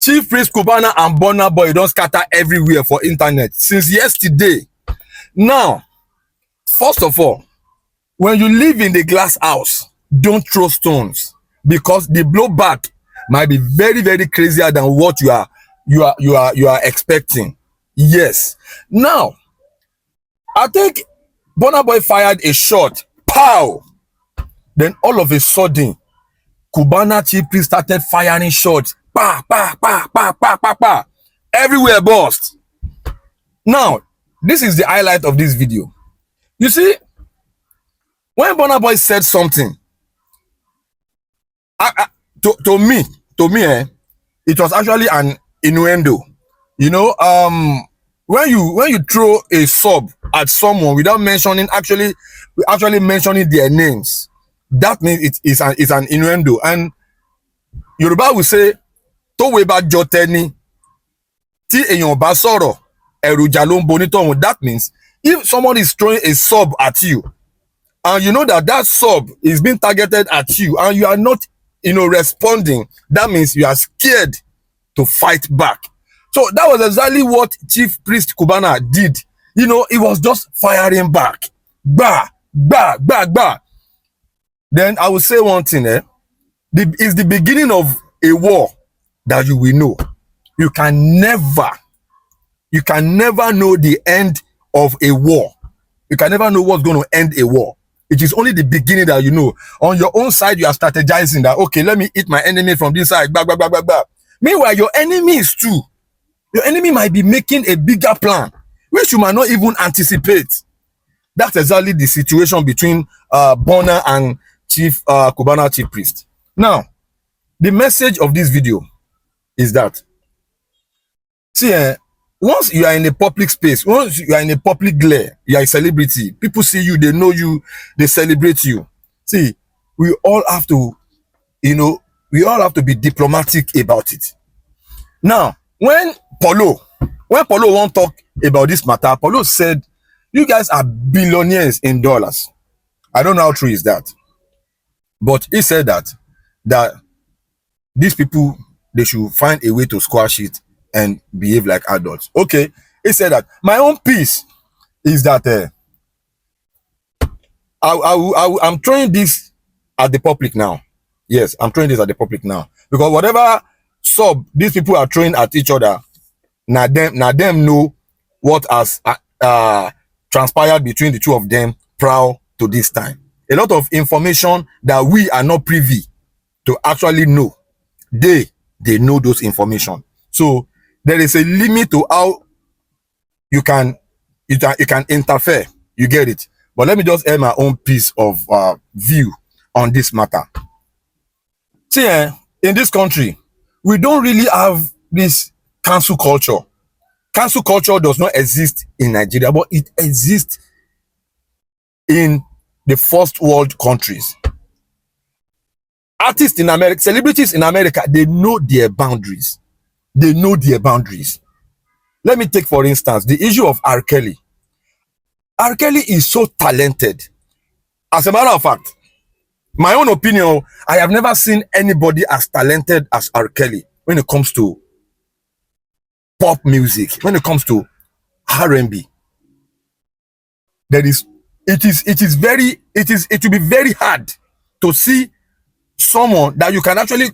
Chief Priest Cubana and Burna Boy don't scatter everywhere for internet since yesterday. Now, first of all, when you live in the glass house, don't throw stones because the blowback might be very, very crazier than what you are expecting. Yes. Now, I think Burna Boy fired a shot. Pow! Then all of a sudden, Cubana Chief started firing shots. Pa, pa, pa, pa, pa, pa, pa. Everywhere burst. Now, this is the highlight of this video. You see, when Burna Boy said something, to me, it was actually an innuendo. You know, when you throw a sub at someone without actually mentioning their names, that means it's an innuendo. And Yoruba will say, tó wé bá jọ tẹni tí èèyàn bá sọ̀rọ̀ èròjà ló ń bonítọ̀hún. That means if someone is throwing a sub at you and you know that sub is being targeted at you and you are not responding, that means you are scared to fight back. So that was exactly what Chief Priest Cubana did. He was just firing back. Bah, bah, bah, bah. Then I will say one thing, it's the beginning of a war that you will know. You can never know the end of a war. You can never know what's going to end a war. It is only the beginning that you know. On your own side, you are strategizing that, okay, let me hit my enemy from this side, blah, blah, blah, blah, blah. Meanwhile, your enemies too. Your enemy might be making a bigger plan, which you might not even anticipate. That's exactly the situation between Burna and Chief Cubana Chief Priest. Now, the message of this video is that, see, once you are in a public space, once you are in a public glare, you are a celebrity, people see you, they know you, they celebrate you. See, we all have to be diplomatic about it. Now, when Polo won't talk about this matter, Polo said, you guys are billionaires in dollars. I don't know how true is that. But he said that these people, they should find a way to squash it and behave like adults. Okay, he said that. My own piece is that I'm throwing this at the public now. Yes, I'm throwing this at the public now. Because whatever sub these people are throwing at each other, now them know what has transpired between the two of them prior to this time. A lot of information that we are not privy to actually know. They know those information. So there is a limit to how you can interfere. You get it? But let me just add my own piece of view on this matter. See, in this country, we don't really have this cancel culture. Cancel culture does not exist in Nigeria, but it exists in the first world countries. Artists in America, celebrities in America, they know their boundaries. They know their boundaries. Let me take, for instance, the issue of R. Kelly. R. Kelly is so talented. As a matter of fact, my own opinion, I have never seen anybody as talented as R. Kelly when it comes to pop music, when it comes to R&B. It will be very hard to see someone that you can actually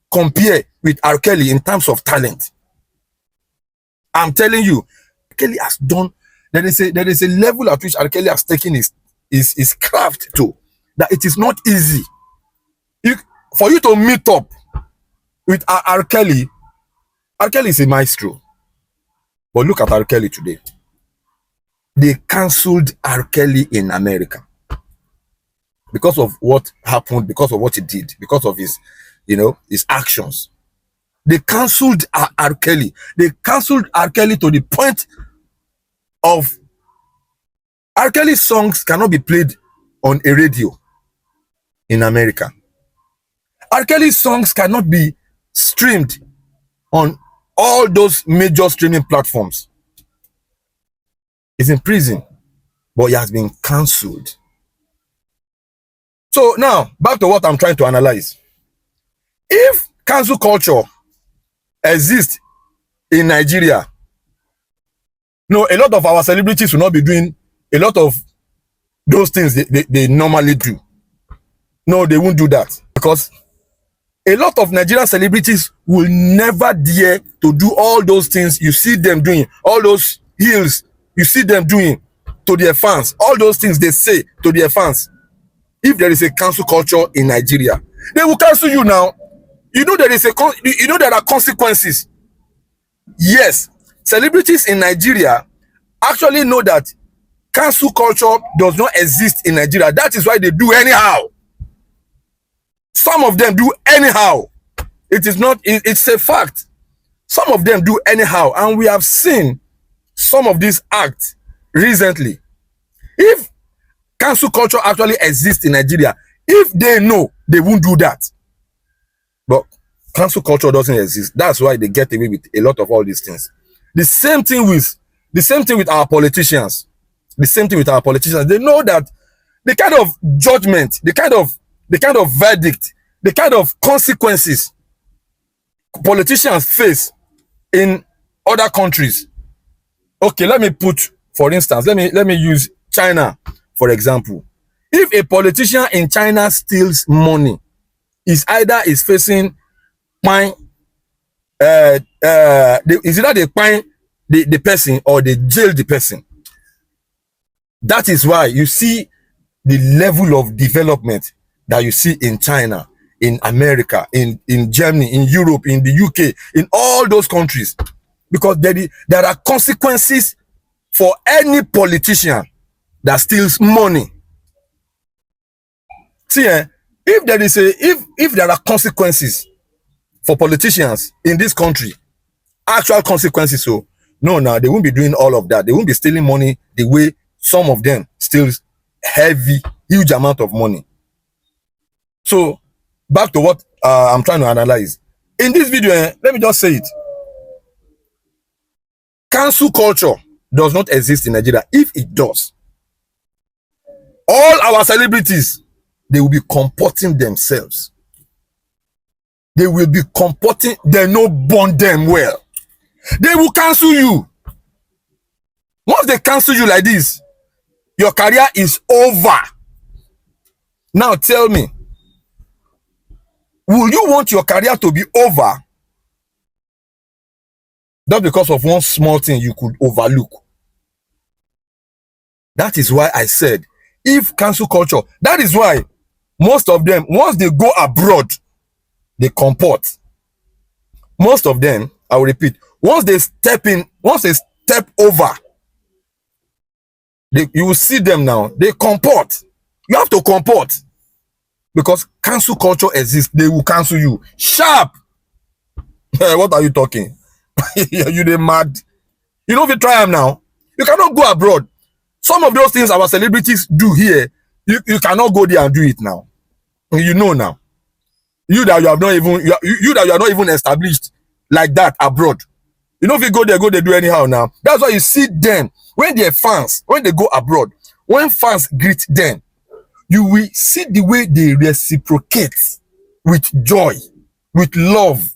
compare with R. Kelly in terms of talent. I'm telling you, Kelly has done. There is a level at which R. Kelly has taken his craft to, that it is not easy. For you to meet up with R. Kelly is a maestro. But look at R. Kelly today. They cancelled R. Kelly in America because of what happened, because of what he did, because of his actions. They cancelled R. Kelly. They cancelled R. Kelly to the point of R. Kelly's songs cannot be played on a radio in America. R. Kelly's songs cannot be streamed on all those major streaming platforms. He's in prison, but he has been cancelled. So now, back to what I'm trying to analyze. If cancel culture exist in Nigeria, no, a lot of our celebrities will not be doing a lot of those things they normally do. No, they won't do that, because a lot of Nigerian celebrities will never dare to do all those things you see them doing, all those heels you see them doing to their fans, all those things they say to their fans. If there is a cancel culture in Nigeria, they will cancel you now. You know there is there are consequences. Yes, celebrities in Nigeria actually know that cancel culture does not exist in Nigeria. That is why they do anyhow. Some of them do anyhow. It is not, it's a fact. Some of them do anyhow, and we have seen some of these acts recently. If cancel culture actually exists in Nigeria, if they know, they won't do that. But cancel culture doesn't exist. That's why they get away with a lot of all these things. The same thing with our politicians. The same thing with our politicians. They know that the kind of judgment, the kind of verdict, the kind of consequences politicians face in other countries. Okay, let me put, for instance, let me use China for example. If a politician in China steals money, is either is facing fine, is either they fine the person or they jail the person. That is why you see the level of development that you see in China, in America, in Germany, in Europe, in the UK, in all those countries, because there are consequences for any politician that steals money. See, if there are consequences for politicians in this country, actual consequences, so no, now they won't be doing all of that. They won't be stealing money the way some of them steal huge amount of money. So back to what I'm trying to analyze in this video. Let me just say it. Cancel culture does not exist in Nigeria. If it does, all our celebrities, they will be comporting themselves. They will be comporting, they no bond them well. They will cancel you. Once they cancel you like this, your career is over. Now tell me, will you want your career to be over just because of one small thing you could overlook? That is why I said, if cancel culture, that is why most of them, once they go abroad, they comport. Most of them, I will repeat, once they step over, you will see them now, they comport. You have to comport. Because cancel culture exists, they will cancel you. Sharp! What are you talking? You they mad? You know, if you try them now, you cannot go abroad. Some of those things our celebrities do here, you cannot go there and do it now. You know now. You that you have not even you that you are not even established like that abroad. You know, if you go there, they do anyhow now. That's why you see them when they're fans, when they go abroad, when fans greet them, you will see the way they reciprocate with joy, with love.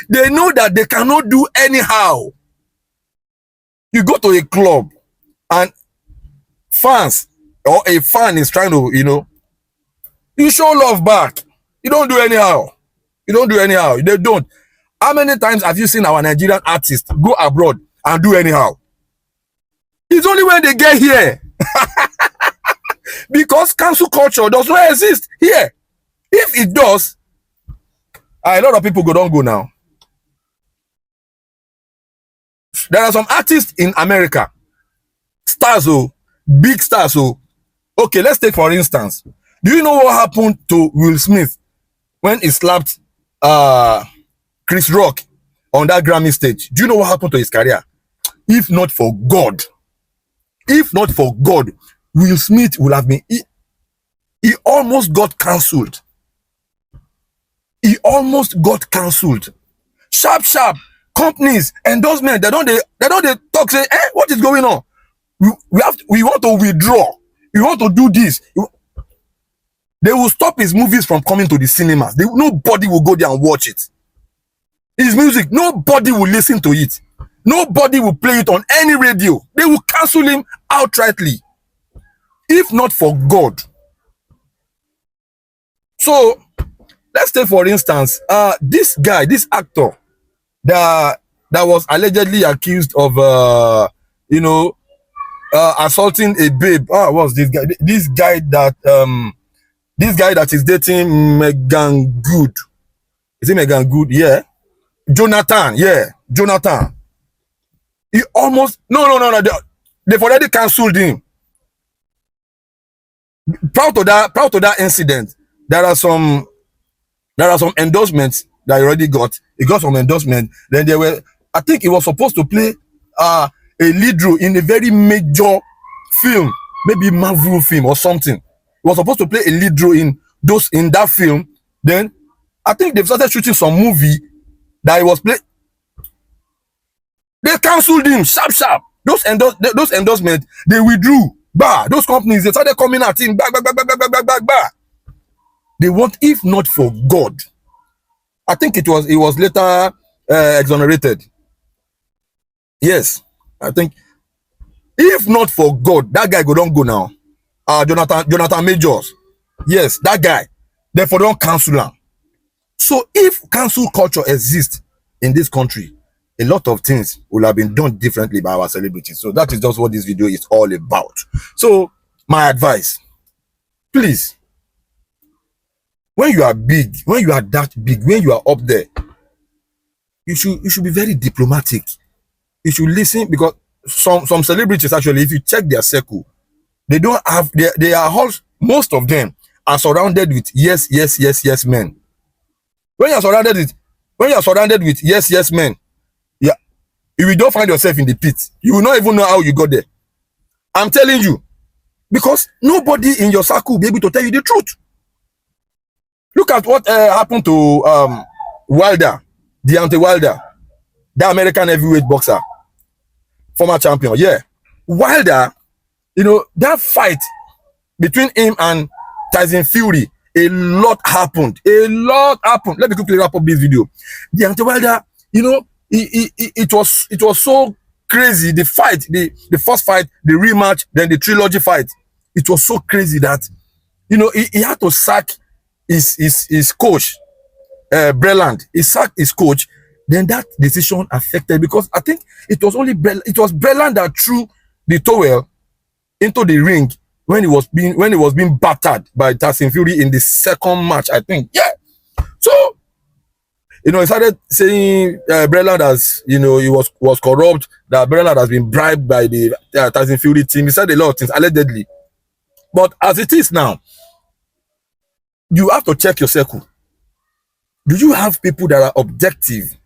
They know that they cannot do anyhow. You go to a club and fans or a fan is trying to, you show love back. You don't do anyhow. You don't do anyhow. They don't. How many times have you seen our Nigerian artists go abroad and do anyhow? It's only when they get here. Because cancel culture does not exist here. If it does, a lot of people don't go now. There are some artists in America, stars, big stars. Okay, let's take for instance. Do you know what happened to Will Smith when he slapped Chris Rock on that Grammy stage? Do you know what happened to his career? If not for God, Will Smith will have been, he almost got cancelled. He almost got cancelled. Sharp companies, endorsement, they don't talk, say, what is going on? We want to withdraw. We want to do this. They will stop his movies from coming to the cinemas. Nobody will go there and watch it. His music, nobody will listen to it. Nobody will play it on any radio. They will cancel him outrightly. If not for God. So let's take for instance, this guy, this actor that was allegedly accused of assaulting a babe. What's this guy? This guy that is dating Megan Good. Is it Megan Good? Yeah. Jonathan. Yeah. Jonathan. He almost no. They've already cancelled him. Proud to that incident, there are some endorsements that he already got. He got some endorsement. Then I think he was supposed to play a lead role in a very major film, maybe Marvel film or something. He was supposed to play a lead role in that film. Then I think they've started shooting some movie that he was playing. They cancelled him sharp. Those endorsements, they withdrew. Those companies, they started coming at him. They want, if not for God. I think it was later exonerated. Yes, I think if not for God, that guy don't go now. Jonathan Majors. Yes, that guy. Therefore, don't cancel him. So if cancel culture exists in this country, a lot of things will have been done differently by our celebrities. So that is just what this video is all about. So my advice, please, when you are big, when you are that big, when you are up there, you should be very diplomatic. You should listen, because some celebrities, actually, if you check their circle, they don't have, they are all, most of them are surrounded with yes men. When you are surrounded with yes men, yeah, if you don't find yourself in the pit, you will not even know how you got there. I'm telling you, because nobody in your circle will be able to tell you the truth. Look at what happened to Wilder, Deontay Wilder, the American heavyweight boxer, former champion. Yeah, Wilder, that fight between him and Tyson Fury, a lot happened. Let me quickly wrap up this video. Deontay Wilder, it was so crazy. The fight, the first fight, the rematch, then the trilogy fight. It was so crazy that he had to sack his coach, Breland. He sacked his coach. Then that decision affected, because I think it was Breland that threw the towel into the ring when he was being battered by Tyson Fury in the second match, I think. Yeah. So he started saying Breland has, he was corrupt, that Breland has been bribed by the Tyson Fury team. He said a lot of things, allegedly. But as it is now, you have to check your circle. Do you have people that are objective?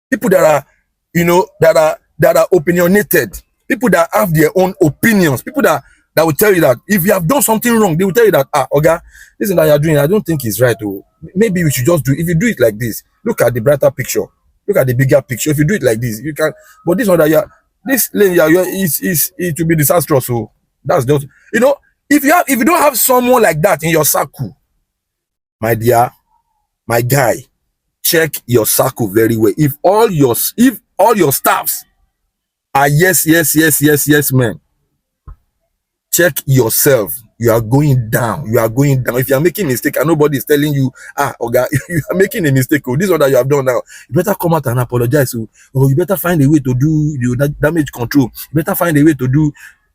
People that are, that are opinionated. People that have their own opinions. People that will tell you that if you have done something wrong, they will tell you that, Oga, this thing that you're doing, I don't think it's right. Or maybe we should just do, if you do it like this, look at the brighter picture. Look at the bigger picture. If you do it like this, you can, but this one that this lane, it will be disastrous. So that's just, if you don't have someone like that in your circle, my dear, my guy, check your circle very well. If all your staffs are yes men, check yourself. You are going down. If you are making a mistake and nobody is telling you, Oga, you are making a mistake, this one that you have done now, you better come out and apologize. Or you better find a way to do the damage control. You better find a way to do.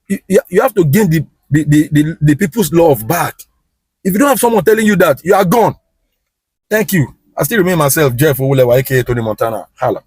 You have to gain the people's love back. If you don't have someone telling you that, you are gone. Thank you. I still remain myself, Jeff Owulewa, aka Tony Montana. Hala.